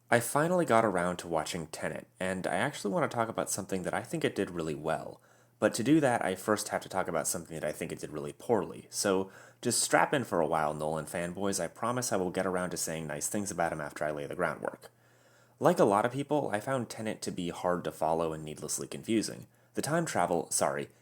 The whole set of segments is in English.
I finally got around to watching Tenet, and I actually want to talk about something that I think it did really well. But to do that, I first have to talk about something that I think it did really poorly. So just strap in for a while, Nolan fanboys. I promise I will get around to saying nice things about him after I lay the groundwork. Like a lot of people, I found Tenet to be hard to follow and needlessly confusing. The time travel,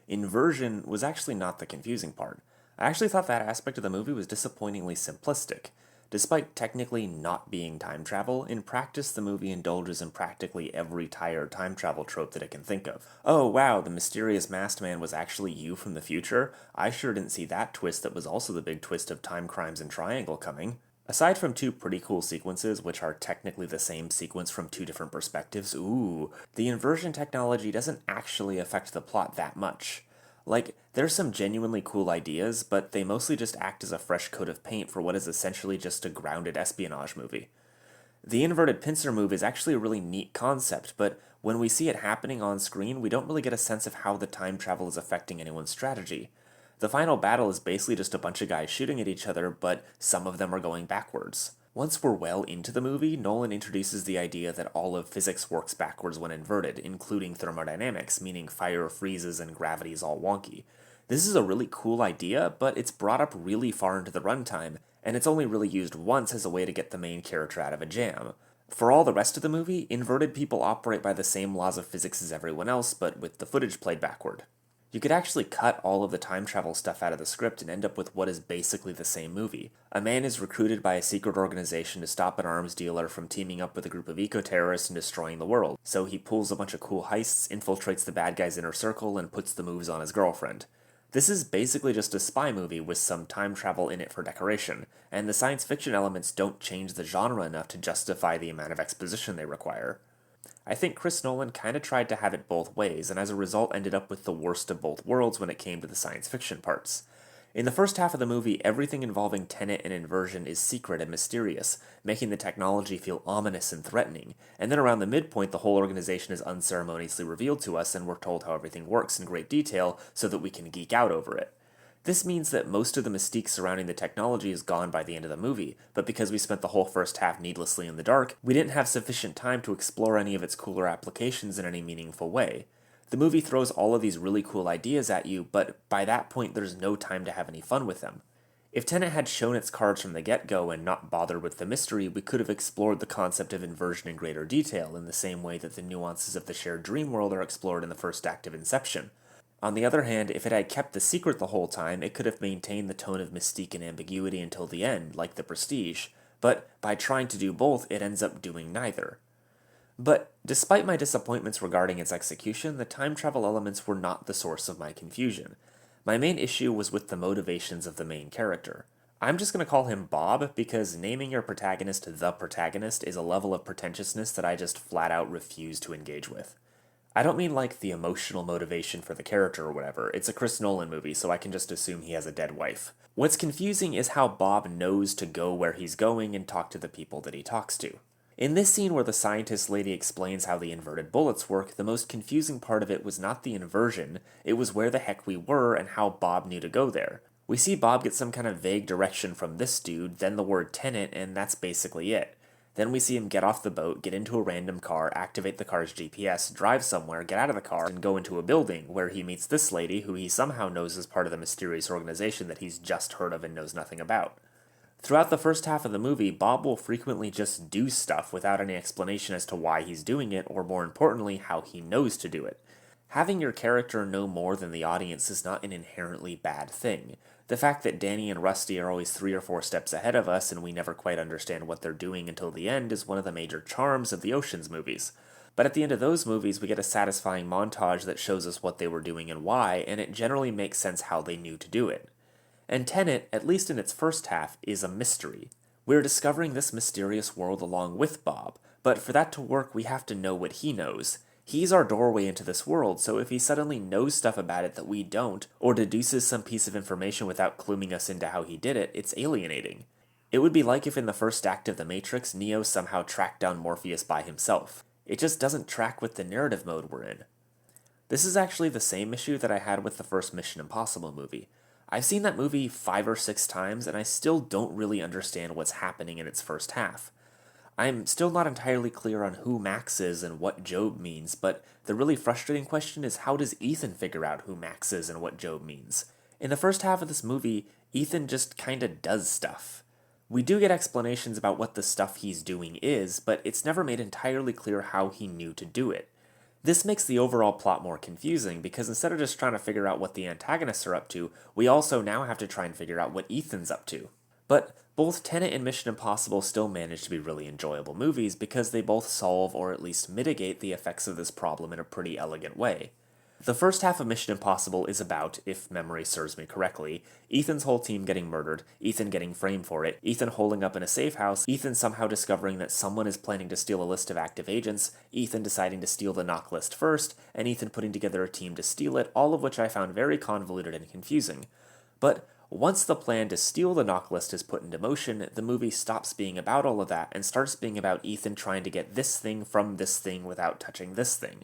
inversion was actually not the confusing part. I actually thought that aspect of the movie was disappointingly simplistic. Despite technically not being time travel, in practice the movie indulges in practically every tired time travel trope that it can think of. Oh wow, the mysterious masked man was actually you from the future? I sure didn't see that twist that was also the big twist of Time Crimes and Triangle coming. Aside from two pretty cool sequences, which are technically the same sequence from two different perspectives, the inversion technology doesn't actually affect the plot that much. Like, there's some genuinely cool ideas, but they mostly just act as a fresh coat of paint for what is essentially just a grounded espionage movie. The inverted pincer move is actually a really neat concept, but when we see it happening on screen, we don't really get a sense of how the time travel is affecting anyone's strategy. The final battle is basically just a bunch of guys shooting at each other, but some of them are going backwards. Once we're well into the movie, Nolan introduces the idea that all of physics works backwards when inverted, including thermodynamics, meaning fire freezes and gravity is all wonky. This is a really cool idea, but it's brought up really far into the runtime, and it's only really used once as a way to get the main character out of a jam. For all the rest of the movie, inverted people operate by the same laws of physics as everyone else, but with the footage played backward. You could actually cut all of the time travel stuff out of the script and end up with what is basically the same movie. A man is recruited by a secret organization to stop an arms dealer from teaming up with a group of eco-terrorists and destroying the world. So he pulls a bunch of cool heists, infiltrates the bad guy's inner circle, and puts the moves on his girlfriend. This is basically just a spy movie with some time travel in it for decoration, and the science fiction elements don't change the genre enough to justify the amount of exposition they require. I think Chris Nolan kind of tried to have it both ways, and as a result ended up with the worst of both worlds when it came to the science fiction parts. In the first half of the movie, everything involving Tenet and inversion is secret and mysterious, making the technology feel ominous and threatening, and then around the midpoint the whole organization is unceremoniously revealed to us and we're told how everything works in great detail so that we can geek out over it. This means that most of the mystique surrounding the technology is gone by the end of the movie, but because we spent the whole first half needlessly in the dark, we didn't have sufficient time to explore any of its cooler applications in any meaningful way. The movie throws all of these really cool ideas at you, but by that point there's no time to have any fun with them. If Tenet had shown its cards from the get-go and not bothered with the mystery, we could have explored the concept of inversion in greater detail, in the same way that the nuances of the shared dream world are explored in the first act of Inception. On the other hand, if it had kept the secret the whole time, it could have maintained the tone of mystique and ambiguity until the end, like The Prestige, but by trying to do both, it ends up doing neither. But despite my disappointments regarding its execution, the time travel elements were not the source of my confusion. My main issue was with the motivations of the main character. I'm just going to call him Bob because naming your protagonist the protagonist is a level of pretentiousness that I just flat out refuse to engage with. I don't mean like the emotional motivation for the character or whatever. It's a Chris Nolan movie, so I can just assume he has a dead wife. What's confusing is how Bob knows to go where he's going and talk to the people that he talks to. In this scene where the scientist lady explains how the inverted bullets work, the most confusing part of it was not the inversion, it was where the heck we were and how Bob knew to go there. We see Bob get some kind of vague direction from this dude, then the word Tenet, and that's basically it. Then we see him get off the boat, get into a random car, activate the car's GPS, drive somewhere, get out of the car, and go into a building, where he meets this lady who he somehow knows is part of the mysterious organization that he's just heard of and knows nothing about. Throughout the first half of the movie, Bob will frequently just do stuff without any explanation as to why he's doing it, or more importantly, how he knows to do it. Having your character know more than the audience is not an inherently bad thing. The fact that Danny and Rusty are always 3 or 4 steps ahead of us and we never quite understand what they're doing until the end is one of the major charms of the Ocean's movies. But at the end of those movies, we get a satisfying montage that shows us what they were doing and why, and it generally makes sense how they knew to do it. And Tenet, at least in its first half, is a mystery. We're discovering this mysterious world along with Bob, but for that to work, we have to know what he knows. He's our doorway into this world, so if he suddenly knows stuff about it that we don't, or deduces some piece of information without cluing us into how he did it, it's alienating. It would be like if in the first act of The Matrix, Neo somehow tracked down Morpheus by himself. It just doesn't track with the narrative mode we're in. This is actually the same issue that I had with the first Mission Impossible movie. I've seen that movie 5 or 6 times, and I still don't really understand what's happening in its first half. I'm still not entirely clear on who Max is and what Job means, but the really frustrating question is how does Ethan figure out who Max is and what Job means? In the first half of this movie, Ethan just kinda does stuff. We do get explanations about what the stuff he's doing is, but it's never made entirely clear how he knew to do it. This makes the overall plot more confusing because instead of just trying to figure out what the antagonists are up to, we also now have to try and figure out what Ethan's up to. But both Tenet and Mission Impossible still manage to be really enjoyable movies because they both solve or at least mitigate the effects of this problem in a pretty elegant way. The first half of Mission Impossible is about, if memory serves me correctly, Ethan's whole team getting murdered, Ethan getting framed for it, Ethan holding up in a safe house, Ethan somehow discovering that someone is planning to steal a list of active agents, Ethan deciding to steal the knock list first, and Ethan putting together a team to steal it, all of which I found very convoluted and confusing. But once the plan to steal the knock list is put into motion, the movie stops being about all of that and starts being about Ethan trying to get this thing from this thing without touching this thing.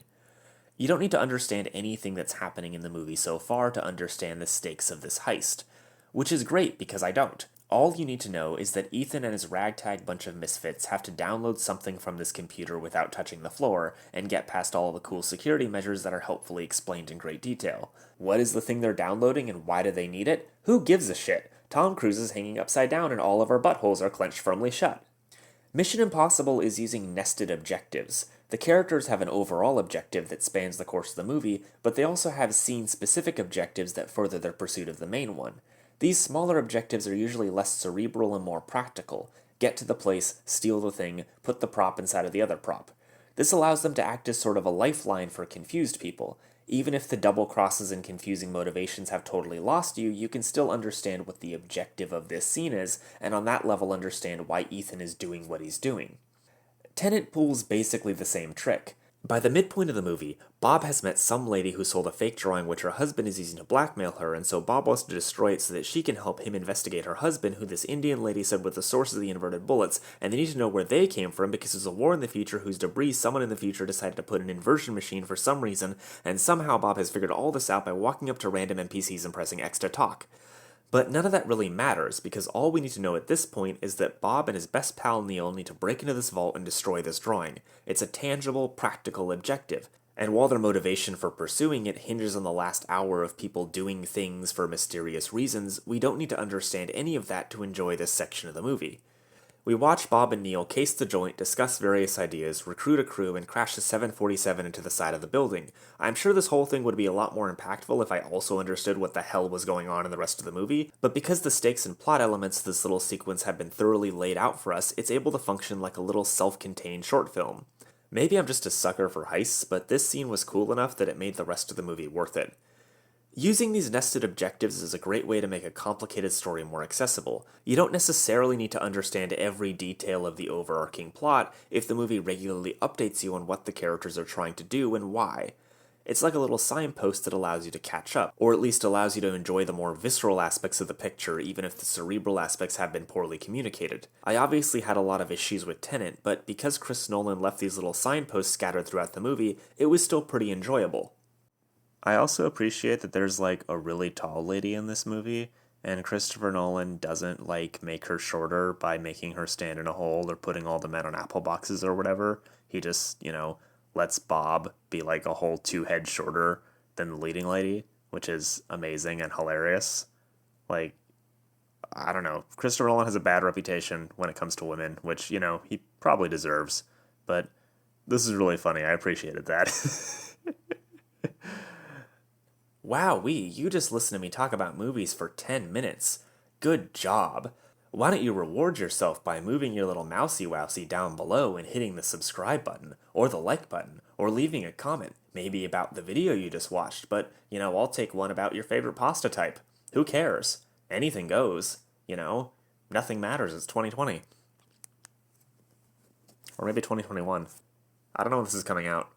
You don't need to understand anything that's happening in the movie so far to understand the stakes of this heist, which is great because I don't. All you need to know is that Ethan and his ragtag bunch of misfits have to download something from this computer without touching the floor and get past all the cool security measures that are helpfully explained in great detail. What is the thing they're downloading and why do they need it? Who gives a shit? Tom Cruise is hanging upside down and all of our buttholes are clenched firmly shut. Mission Impossible is using nested objectives. The characters have an overall objective that spans the course of the movie, but they also have scene-specific objectives that further their pursuit of the main one. These smaller objectives are usually less cerebral and more practical. Get to the place, steal the thing, put the prop inside of the other prop. This allows them to act as sort of a lifeline for confused people. Even if the double crosses and confusing motivations have totally lost you, you can still understand what the objective of this scene is, and on that level understand why Ethan is doing what he's doing. Tenet pulls basically the same trick. By the midpoint of the movie, Bob has met some lady who sold a fake drawing which her husband is using to blackmail her, and so Bob wants to destroy it so that she can help him investigate her husband, who this Indian lady said was the source of the inverted bullets, and they need to know where they came from because there's a war in the future whose debris someone in the future decided to put an inversion machine for some reason, and somehow Bob has figured all this out by walking up to random NPCs and pressing X to talk. But none of that really matters, because all we need to know at this point is that Bob and his best pal Neil need to break into this vault and destroy this drawing. It's a tangible, practical objective. And while their motivation for pursuing it hinges on the last hour of people doing things for mysterious reasons, we don't need to understand any of that to enjoy this section of the movie. We watch Bob and Neil case the joint, discuss various ideas, recruit a crew, and crash the 747 into the side of the building. I'm sure this whole thing would be a lot more impactful if I also understood what the hell was going on in the rest of the movie, but because the stakes and plot elements of this little sequence have been thoroughly laid out for us, it's able to function like a little self-contained short film. Maybe I'm just a sucker for heists, but this scene was cool enough that it made the rest of the movie worth it. Using these nested objectives is a great way to make a complicated story more accessible. You don't necessarily need to understand every detail of the overarching plot if the movie regularly updates you on what the characters are trying to do and why. It's like a little signpost that allows you to catch up, or at least allows you to enjoy the more visceral aspects of the picture even if the cerebral aspects have been poorly communicated. I obviously had a lot of issues with Tenet, but because Chris Nolan left these little signposts scattered throughout the movie, it was still pretty enjoyable. I also appreciate that there's like a really tall lady in this movie, and Christopher Nolan doesn't like make her shorter by making her stand in a hole or putting all the men on apple boxes or whatever. He just, lets Bob be like a whole 2 heads shorter than the leading lady, which is amazing and hilarious. Like, I don't know. Christopher Nolan has a bad reputation when it comes to women, which, he probably deserves. But this is really funny. I appreciated that. Wowee, you just listened to me talk about movies for 10 minutes. Good job. Why don't you reward yourself by moving your little mousey-wousey down below and hitting the subscribe button, or the like button, or leaving a comment, maybe about the video you just watched, but, I'll take one about your favorite pasta type. Who cares? Anything goes, Nothing matters, it's 2020. Or maybe 2021. I don't know when this is coming out.